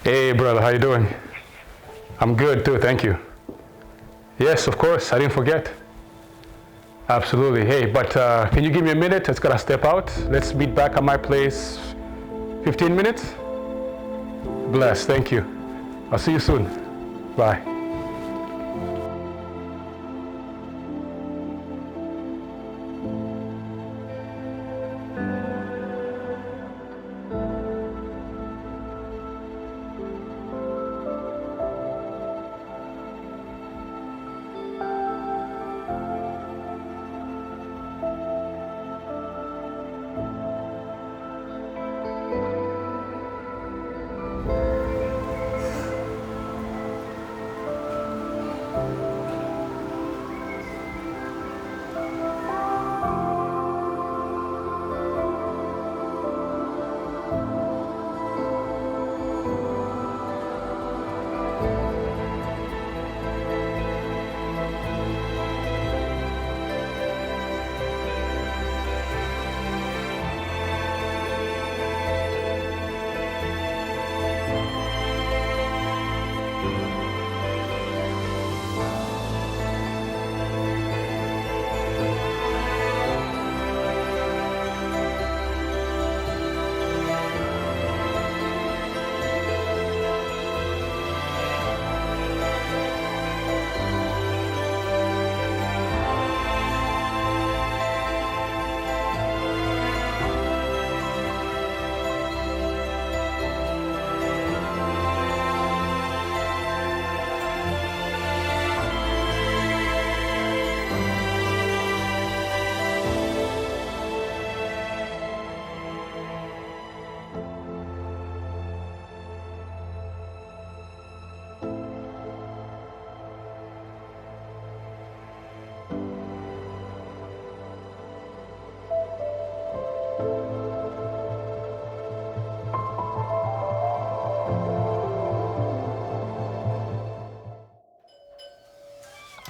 Hey, brother, how you doing? I'm good too, thank you. Yes, of course, I didn't forget. Absolutely. Hey, but can you give me a minute? I just gotta step out. Let's meet back at my place. 15 minutes? Bless, thank you. I'll see you soon. Bye.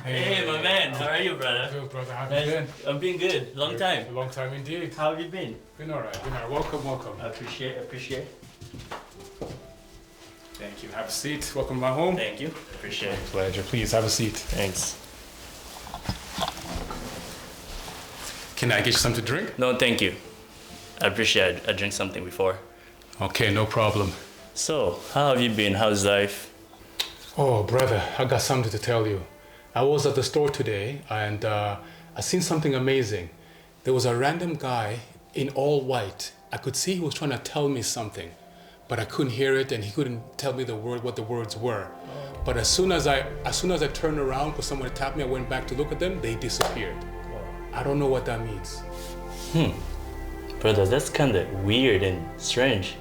Hey, my man, how are you, brother? Good, brother. How have you been? I'm been good. Long time. A long time indeed. How have you been? Been all right. Welcome. I appreciate. Thank you. Have a seat. Welcome to my home. Thank you. Appreciate it. Pleasure. Please have a seat. Thanks. Can I get you something to drink? No, thank you. I appreciate it. I drank something before. Okay, no problem. So, how have you been? How's life? Oh, brother, I got something to tell you. I was at the store today and I seen something amazing. There was a random guy in all white. I could see he was trying to tell me something, but I couldn't hear it and he couldn't tell me what the words were. But as soon as I turned around because someone tapped me, I went back to look at them, they disappeared. I don't know what that means. Brother, that's kind of weird and strange.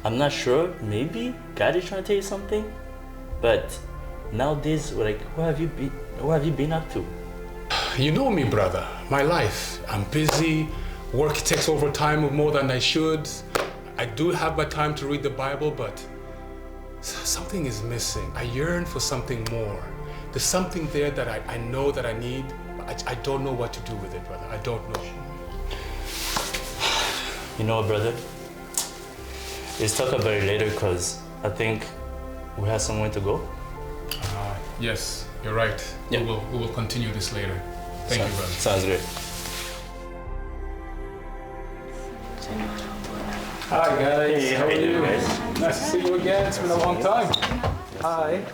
I'm not sure. Maybe God is trying to tell you something, but nowadays, like, what have you been up to? You know me, brother. My life. I'm busy. Work takes over time more than I should. I do have my time to read the Bible, but something is missing. I yearn for something more. There's something there that I know that I need. I don't know what to do with it, brother. I don't know. You know what, brother? Let's talk about it later because I think we have somewhere to go. Yes, you're right. Yeah. We will continue this later. Thank you, brother. Sounds good. Hi, guys. Hey, how are you doing, guys? Nice to see you again. It's been a long time. Hi.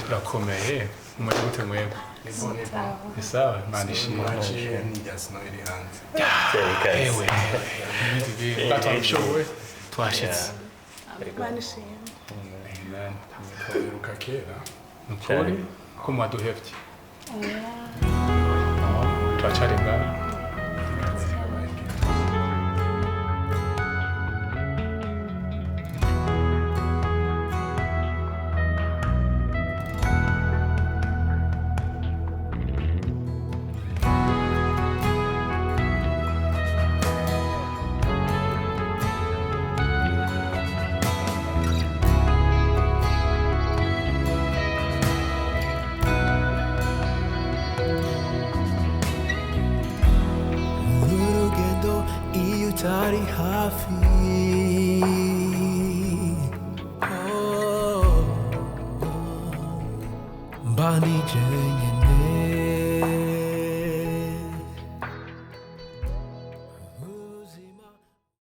Urakomeye. Umeze gute mwebwe? Ni sawa, Imana ishimwe. Ewe, ibindi bintu. Batwabishoboye. Twashitse. Imana ishimwe. Amen. Twaheruka kera. Ni ukuri ko mwaduhevye. Turacari ngaha. utari hafi. Mbani jenyene